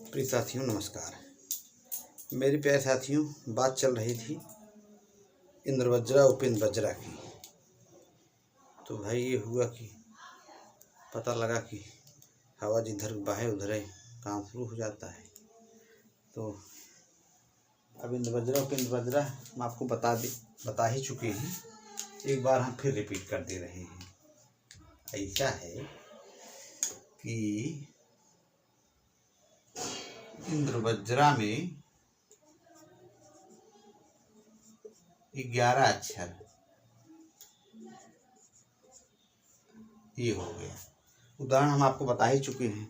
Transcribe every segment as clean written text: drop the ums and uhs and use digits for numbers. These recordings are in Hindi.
प्रिय साथियों नमस्कार। मेरे प्यारे साथियों, बात चल रही थी इंद्रवज्रा उपेंद्र वज्रा की। तो भाई ये हुआ कि पता लगा कि हवा जिधर बहे उधर काम शुरू हो जाता है। तो अब इंद्रवज्रा उपेंद्र वज्रा हम आपको बता ही चुके हैं, एक बार हम फिर रिपीट कर दे रहे हैं। ऐसा है कि इंद्रवज्रा में 11 अक्षर ये हो गया। उदाहरण हम आपको बता ही चुके हैं।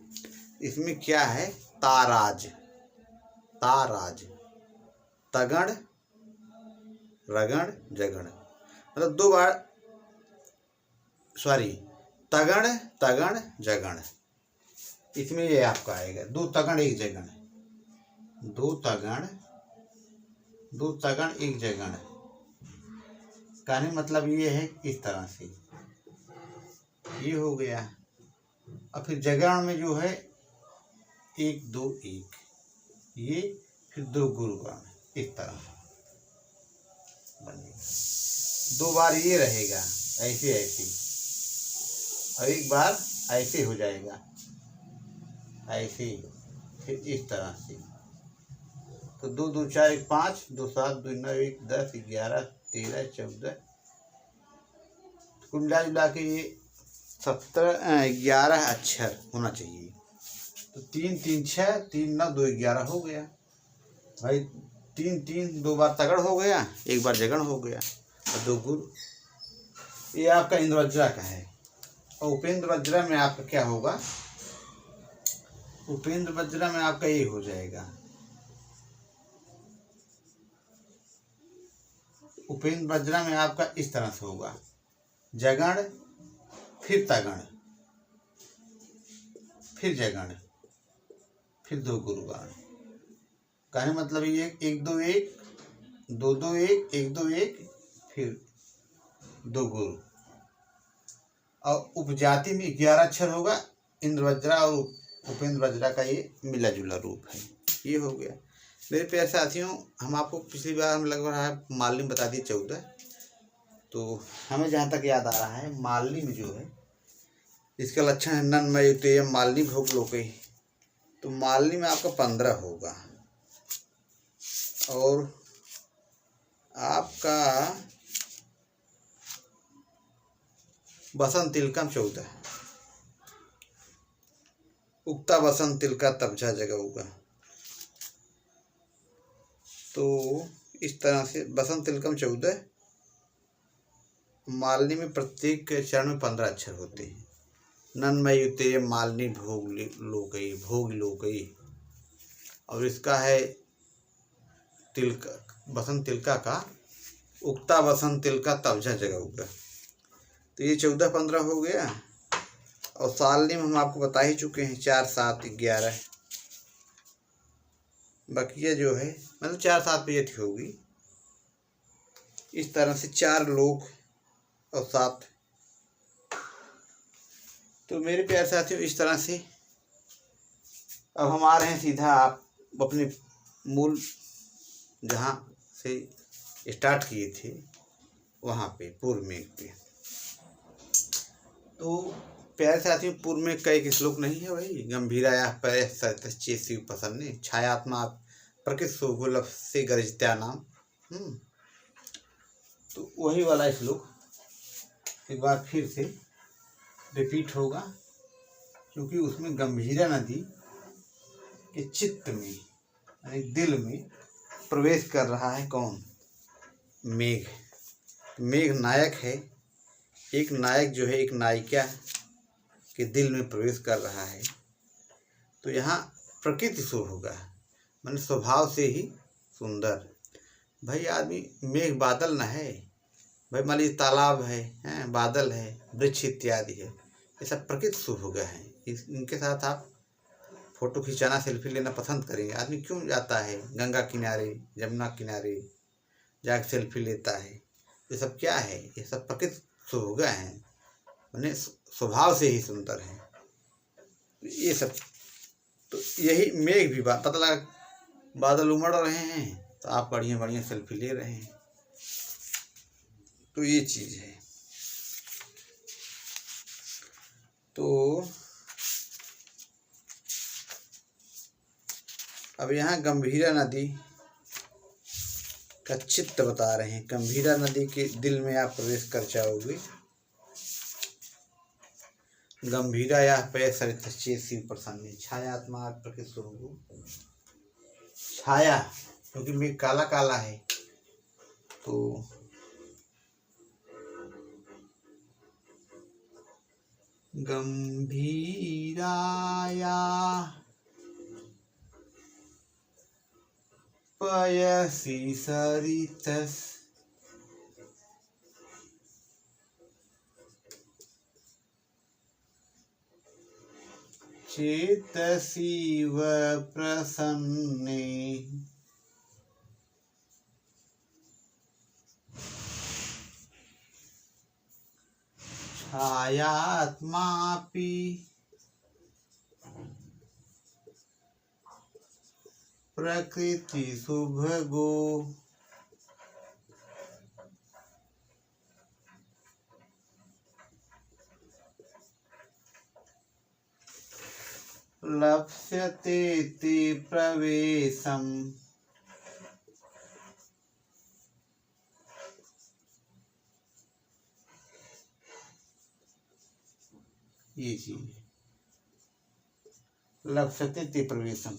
इसमें क्या है? ताराज, तगण, रगण, जगण, मतलब 2 बार तगण जगण। इसमें ये आपका आएगा 2 तगण 1 जगण, 2 तगण 1 जगण। कहने मतलब ये है इस तरह से ये हो गया। और फिर जगण में जो है 1 2 1 ये, फिर 2 गुरुगण, इस तरह बनेगा। 2 बार ये रहेगा ऐसे, और 1 बार ऐसे हो जाएगा ऐसे, फिर इस तरह से। तो 2 2 4 1 5, 2 7 2 9 1 10 11 13 14, कुल मिला जुला के ये 11 अक्षर होना चाहिए। तो 3 3 6 3 9 2 11 हो गया भाई। 3 3 2 बार तगड़ हो गया, 1 बार जगण हो गया, और 2 गुरु। ये आपका इंद्रवज्रा का है। और उपेंद्र वज्रा में आपका क्या होगा? उपेंद्र वज्रा में आपका ये हो जाएगा। उपेंद्र वज्रा में आपका इस तरह से होगा, जगण, फिर तगण, फिर जगण, फिर 2 गुरुगण। कहने मतलब ये 1 2 1 2 2 1 1 2 1, फिर 2 गुरु। और उपजाति में 11 अक्षर होगा। इंद्रवज्रा और उपेंद्र वज्रा का ये मिला जुला रूप है। ये हो गया। मेरे प्यारे साथियों, हम आपको पिछली बार हम लगभग मालनी बता दी 14। तो हमें जहाँ तक याद आ रहा है, मालनी में जो है इसका लक्षण है नन्मय युतेय मालनी भोग लोके। तो मालनी में आपका 15 होगा। और आपका बसंत तिलकम 14, उगता बसंत तिलका तबझा जगह होगा। तो इस तरह से बसंत तिलकम 14, मालनी में प्रत्येक चरण में 15 अक्षर होते हैं। नन्मय युतेय मालनी भोग लोकई। और इसका है तिलका, बसंत तिलका का उगता बसंत तिलका तबझा जगह होगा। तो ये 14 15 हो गया। और सालनी में हम आपको बता ही चुके हैं 4 7 11। बकिया जो है मतलब 4 7 पे थी होगी। इस तरह से 4 लोक और 7। तो मेरे प्यारे साथियों, इस तरह से अब हम आ रहे हैं सीधा आप अपने मूल जहाँ से स्टार्ट किए थे वहाँ पे, पूर्व मेघ पे। तो प्यारे साथियों, पूर्व में कई श्लोक नहीं है भाई। गंभीराया पय सतश्चे शिव प्रसन्ने, छायात्मा प्रकृत सुगुलभ से गरजत्या नाम। तो वही वाला श्लोक एक बार फिर से रिपीट होगा, क्योंकि उसमें गंभीरा नदी के चित्त में यानी दिल में प्रवेश कर रहा है कौन? मेघ। मेघ नायक है। एक नायक जो है एक नायिका के दिल में प्रवेश कर रहा है। तो यहाँ प्रकृति शुभ होगा, मैंने स्वभाव से ही सुंदर। भाई आदमी मेघ बादल न है भाई, मान लीजिए तालाब है, बादल है, वृक्ष इत्यादि है, ये सब प्रकृति शुभ होगा है। इनके साथ आप फोटो खिंचाना, सेल्फी लेना पसंद करेंगे। आदमी क्यों जाता है गंगा किनारे, जमुना किनारे जाकर सेल्फी लेता है? ये सब क्या है? ये सब प्रकृति शुभ होगा है। उन्हें स्वभाव से ही सुंदर हैं। ये सब तो यही मेघ भी पता लगा, बादल उमड़ रहे हैं तो आप बढ़िया बढ़िया सेल्फी ले रहे हैं, तो ये चीज़ है। तो अब यहाँ गंभीरा नदी का चित्र बता रहे हैं। गंभीरा नदी के दिल में आप प्रवेश कर जाओगे। गंभीरा या पे सरित चेत शिव प्रसन्न, छायात्मा प्रकृति स्वरूप। छाया क्योंकि मेघ काला काला है, तो गंभीराया पयसी सरितस् चेतसीव प्रसन्ने। छायात्मापि प्रकृति सुभगो। लप्स्यते ते प्रवेशम। ये चीज लप्स्यते ते प्रवेशम।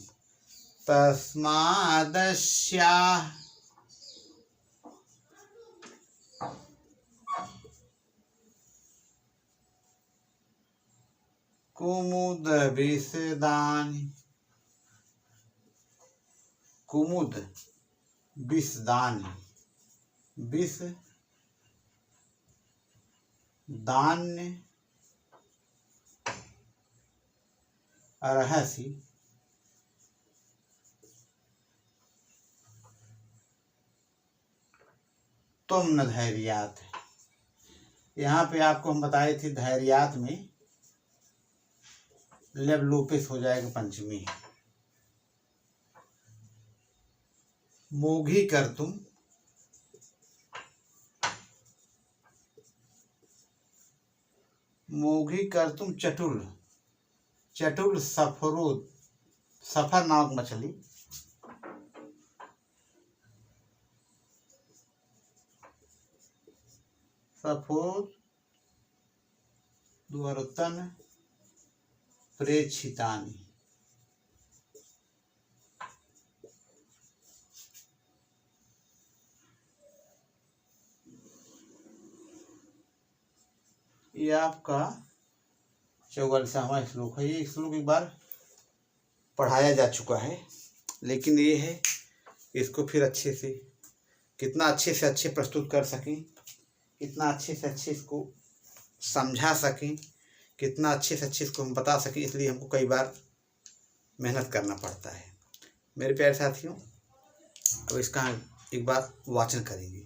तस्मादस्या कुमुद विषदानि। कुमुद विषदानि, विष दान्य अर्हसि तुम न धैर्यात। यहाँ पे आपको हम बताए थे धैर्यात में लब लोपेश हो जाएगा पंचमी है। मोघी कर तुम, मोघी कर तुम चटुल। चटुल सफरोद, सफर नामक मछली। सफोद द्वारतन प्रेक्षितानि। ये आपका 44वां श्लोक है। ये श्लोक एक बार पढ़ाया जा चुका है, लेकिन ये है इसको फिर अच्छे से कितना अच्छे से अच्छे प्रस्तुत कर सकें, कितना अच्छे से अच्छे इसको समझा सकें, कितना अच्छे से अच्छे इसको हम बता सकें, इसलिए हमको कई बार मेहनत करना पड़ता है। मेरे प्यारे साथियों, अब इसका एक बार वाचन करेंगे।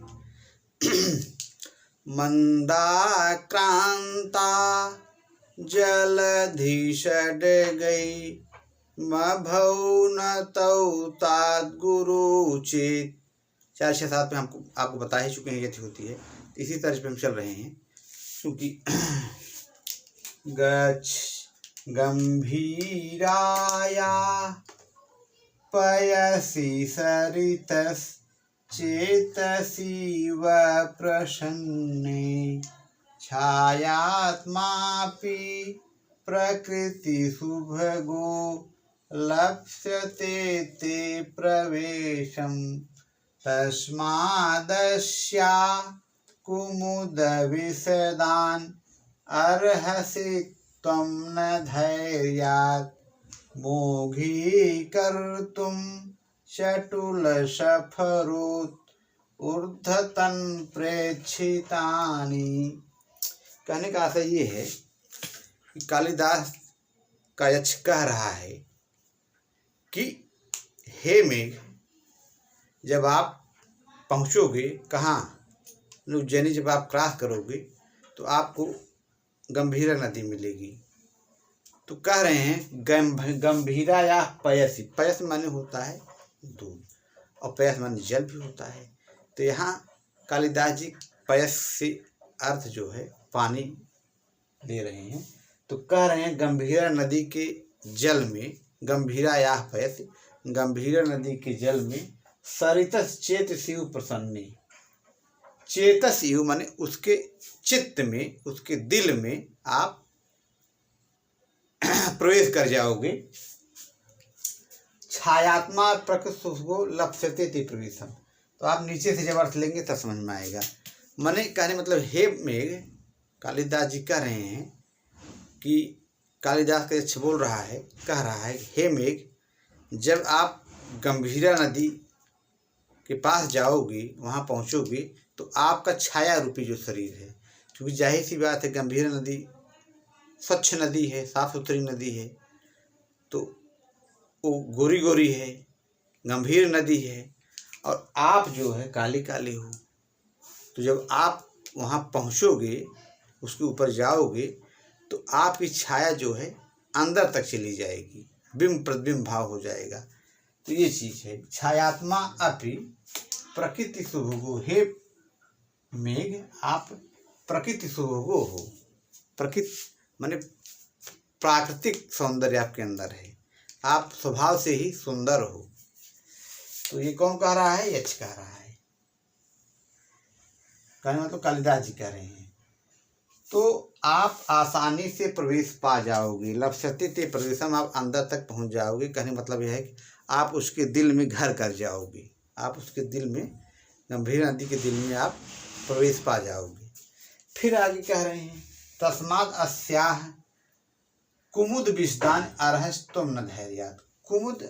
मंदाक्रांता जलधि षड्गै मभौ न तौ ताद्गुरु चेत। 4, 6, 7 में हमको आपको बता ही चुके हैं यथी होती है। इसी तरह पे हम चल रहे हैं, क्योंकि गच्छ गंभीराया पयसि सरितस् चेतसीव प्रसन्ने। छायात्मापि प्रकृति सुभगो लप्स्यते ते प्रवेशम। तस्मादस्या कुमुद विषदान् अर्हसि त्वं न धैर्यात्। मोघी कर्तुं चटुलसफरोत् ऊर्ध्वतन प्रेक्षितानि। कहने का आशय ये है कि कालिदास का यक्ष कह रहा है कि हे मेघ, जब आप पहुँचोगे कहाँ, उज्जैनी जब आप क्रॉस करोगे तो आपको गंभीरा नदी मिलेगी। तो कह रहे हैं गंभीरा या पयसी, पयस माने होता है दूध और पयस माने जल भी होता है। तो यहाँ कालिदास जी पयस से अर्थ जो है पानी ले रहे हैं। तो कह रहे हैं गंभीरा नदी के जल में, गंभीरा या पयस, गंभीरा नदी के जल में सरितस चेत शिव प्रसन्नी, चेतस यू माने उसके चित्त में, उसके दिल में आप प्रवेश कर जाओगे। छायात्मा प्रकृति लप्स्यते ते प्रवेशम। तो आप नीचे से जब अर्थ लेंगे तब समझ में आएगा। माने कहने मतलब हे मेघ, कालिदास जी कह रहे हैं कि कालिदास का बोल रहा है, कह रहा है हे मेघ, जब आप गंभीरा नदी के पास जाओगे, वहाँ पहुँचोगे, तो आपका छाया रूपी जो शरीर है, क्योंकि जाहिर सी बात है गंभीरा नदी स्वच्छ नदी है, साफ सुथरी नदी है, तो वो गोरी गोरी है, गंभीर नदी है, और आप जो है काली काली हो। तो जब आप वहाँ पहुँचोगे, उसके ऊपर जाओगे, तो आपकी छाया जो है अंदर तक चली जाएगी, बिंब प्रतिबिंब भाव हो जाएगा। तो ये चीज़ है। छायात्मा अपि प्रकृति सुभगो, हे मेघ आप प्रकृति सुभगो हो। प्रकृति माने प्राकृतिक सौंदर्य आपके अंदर है, आप स्वभाव से ही सुंदर हो। तो ये कौन कह रहा है? यक्ष कह रहा है। कहने मतलब कालिदास जी कह रहे हैं। तो आप आसानी से प्रवेश पा जाओगे, लप्स्यते ते प्रवेशम, आप अंदर तक पहुंच जाओगे। कहने मतलब यह है कि आप उसके दिल में घर कर जाओगे, आप उसके दिल में, गंभीर नदी के दिल में आप प्रवेश पा जाओगे। फिर आगे कह रहे हैं तस्माद अस्याह कुमुद विषदान अर्हस्तुम न धैर्यात्। कुमुद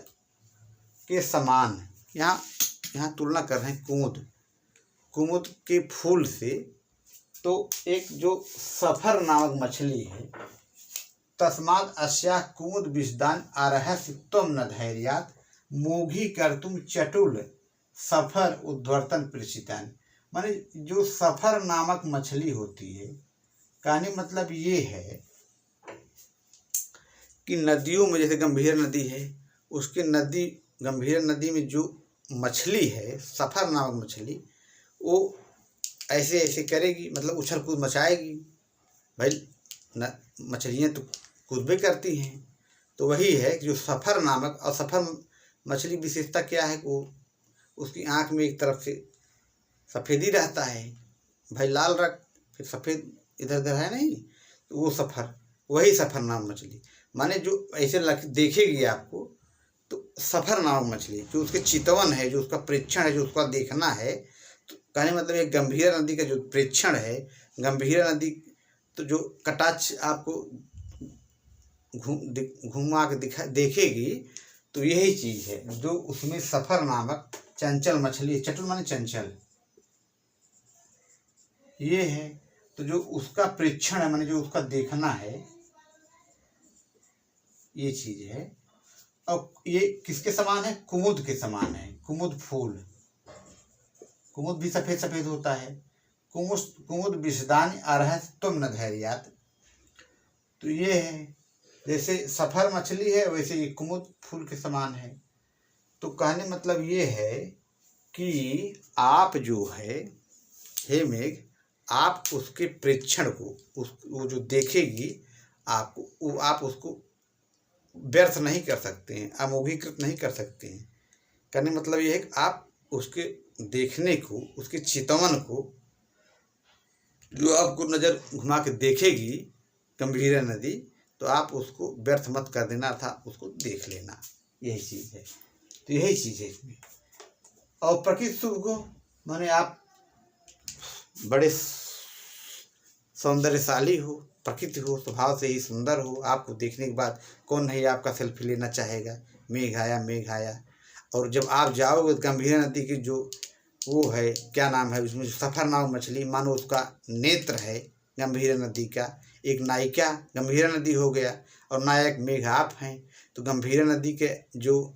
के समान, यहाँ तुलना कर रहे हैं कुमुद के फूल से। तो एक जो सफर नामक मछली है, तस्माद अस्याह कुमुद विषदान अर्हस्तुम न धैर्यात् मोघी कर्तुम चटुल सफर उद्वर्तन प्रेषितान। माने जो सफर नामक मछली होती है, कहने मतलब ये है कि नदियों में, जैसे गंभीर नदी है, उसके नदी, गंभीर नदी में जो मछली है, सफर नामक मछली, वो ऐसे ऐसे करेगी, मतलब उछल कूद मचाएगी। भाई मछलियाँ तो कूद भी करती हैं। तो वही है कि जो सफर नामक, और सफर मछली विशेषता क्या है, वो उसकी आँख में एक तरफ से सफ़ेदी रहता है, भाई लाल रंग, फिर सफ़ेद इधर उधर है नहीं, तो वो सफर, वही सफर नामक मछली। माने जो ऐसे देखेगी आपको, तो सफर नामक मछली, जो उसके चितवन है, जो उसका प्रेक्षण है, जो उसका देखना है। तो कहने मतलब एक गंभीर नदी का जो प्रेक्षण है, गंभीर नदी तो जो कटाक्ष आपको घुमा के देखेगी, तो यही चीज़ है जो उसमें सफर नामक चंचल मछली, चटुल माने चंचल, ये है। तो जो उसका प्रेक्षण है, माने जो उसका देखना है, ये चीज है। और ये किसके समान है? कुमुद के समान है। कुमुद फूल, कुमुद भी सफेद सफेद होता है। कुमुद विषदान अर्हस्तुम न धैर्यात्। तो ये है, जैसे सफर मछली है, वैसे ये कुमुद फूल के समान है। तो कहने मतलब ये है कि आप जो है, हे मेघ, आप उसके प्रेक्षण को, वो जो देखेगी आपको, वो आप उसको व्यर्थ नहीं कर सकते हैं, अमोघीकृत नहीं कर सकते हैं। कहने मतलब ये है कि आप उसके देखने को, उसके चितवन को, जो आपको नज़र घुमा के देखेगी गंभीर नदी, तो आप उसको व्यर्थ मत कर देना था, उसको देख लेना। यही चीज़ है। तो यही चीज़ है इसमें। और प्रकृति शुभ को माने आप बड़े सौंदर्यशाली हो, प्रकृति हो, स्वभाव से ही सुंदर हो। आपको देखने के बाद कौन नहीं आपका सेल्फी लेना चाहेगा। मेघ आया, मेघ आया। और जब आप जाओगे गंभीर नदी की जो वो है, क्या नाम है उसमें, जो सफर नामक मछली, मानो उसका नेत्र है गंभीर नदी का। एक नायिका गंभीर नदी हो गया और नायक मेघ आप हैं। तो गंभीर नदी के जो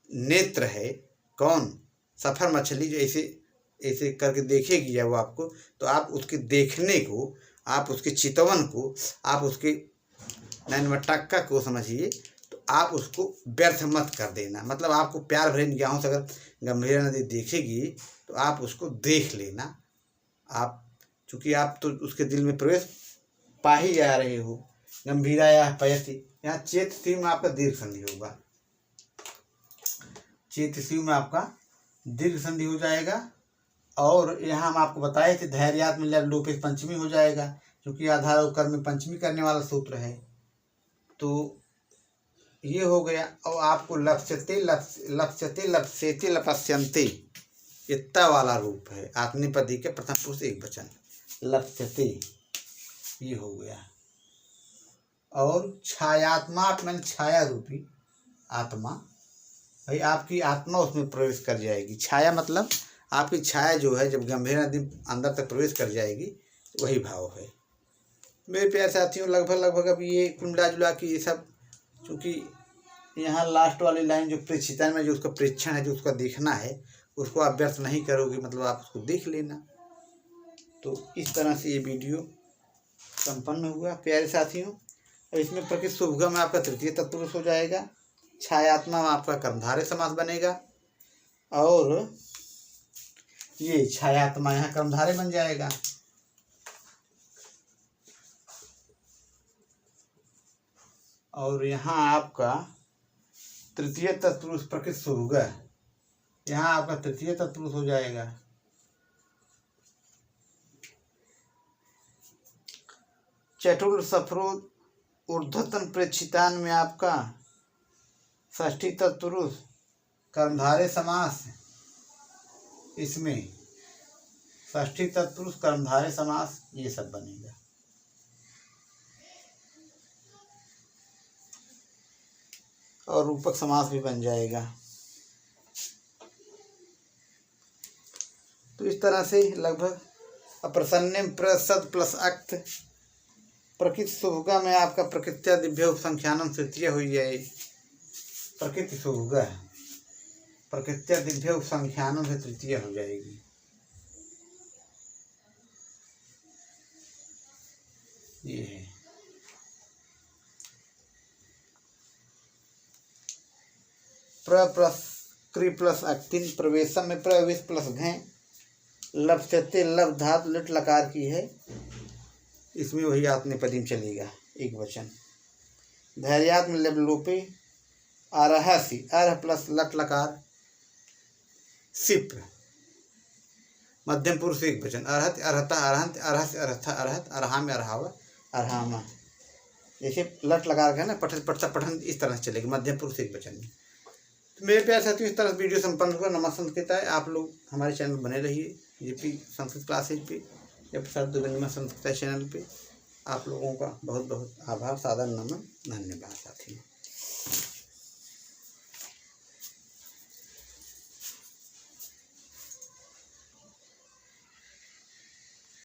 नेत्र है कौन? सफर मछली। जो ऐसे ऐसे करके देखेगी जब वो आपको, तो आप उसके देखने को आप उसके चितवन को, आप उसके नैनवटक्का को समझिए, तो आप उसको व्यर्थ मत कर देना। मतलब आपको प्यार भरी निगाहों से अगर गंभीरा नदी देखेगी तो आप उसको देख लेना। आप चूँकि आप तो उसके दिल में प्रवेश पा ही जा रहे हो। गंभीरा या पयति, यहाँ चेत शिव में आपका दीर्घ संधि होगा, चेत शिव में आपका दीर्घ संधि हो जाएगा। और यहाँ हम आपको बताए थे धैर्यात् में लोपे पंचमी हो जाएगा, क्योंकि आधार और कर्म में पंचमी करने वाला सूत्र है। तो ये हो गया। और आपको लप्स्यते लप्स्यते लप्स्यते लपस्यन्ते इतना वाला रूप है आत्मनेपदी के प्रथम पुरुष एक वचन, लप्स्यते, ये हो गया। और छायात्मा मैंने छाया रूपी आत्मा, भाई आपकी आत्मा उसमें प्रवेश कर जाएगी। छाया मतलब आपकी छाया जो है जब गंभीरा नदी अंदर तक प्रवेश कर जाएगी तो वही भाव है। मेरे प्यारे साथियों, लगभग अब ये कुंडला जुला की ये सब, चूँकि यहाँ लास्ट वाली लाइन जो प्रेक्षिता में जो उसका प्रेक्षण है, जो उसका देखना है, उसको आप व्यर्थ नहीं करोगे, मतलब आप उसको देख लेना। तो इस तरह से ये वीडियो संपन्न हुआ प्यारे साथियों। और इसमें प्रकृति शुभगा में आपका तृतीय तत्पुरुष हो जाएगा, छायात्मा में आपका कर्मधारय समास बनेगा, और ये छायात्मा यहाँ कर्मधारय बन जाएगा। और यहाँ आपका तृतीय तत्पुरुष प्रकृति शुभगा, यहाँ आपका तृतीय तत्पुरुष हो जाएगा। चतुर सफरो ऊर्ध्वतन प्रेक्षितान में आपका षष्ठी तत्पुरुष कर्मधारय समास, इसमें षष्ठी तत्पुरुष कर्मधारय समास, ये सब बनेगा। और रूपक समास भी बन जाएगा। तो इस तरह से लगभग अप्रसन्नम प्रसद प्लस अक्त प्रकृति शुभगा में आपका प्रकृत्या दिव्य उपसंख्यानम तृतीय हो जाए। प्रकृति शुभगा प्रकृत्या दिव्य उपसंख्यानम से तृतीय हो जाएगी। ये है। प्र प्लस क्री प्लस अक्तिन प्रवेशम में प्रवेश प्लस घय, लप्स्यते लप धातु लिट लकार की है, इसमें वही आत्मनेपदी में चलेगा एक वचन। धैर्यात् में लब लोपे आरहसी, अर्ह प्लस लट लकार सिप, मध्यम पुरुष एक वचन। अर्हत अर्हता अर्हंत, अर्ह से अर्हथा अर्हत, अर्हा में अर्हाव अर्हामा, जैसे लट लकार का ना पठन पठता पठन इस तरह से चलेगा मध्यम पुरुष एक वचन में। तो मेरे प्यारे साथियों, इस तरह वीडियो संपन्न हुआ। नमः संस्कृत है। आप लोग हमारे चैनल बने रहिए, जेपी संस्कृत क्लासेज पे या प्रसाद दुर्गंजमा संस्कृत चैनल पे। आप लोगों का बहुत बहुत आभार, सादर नमन, धन्यवाद साथियों।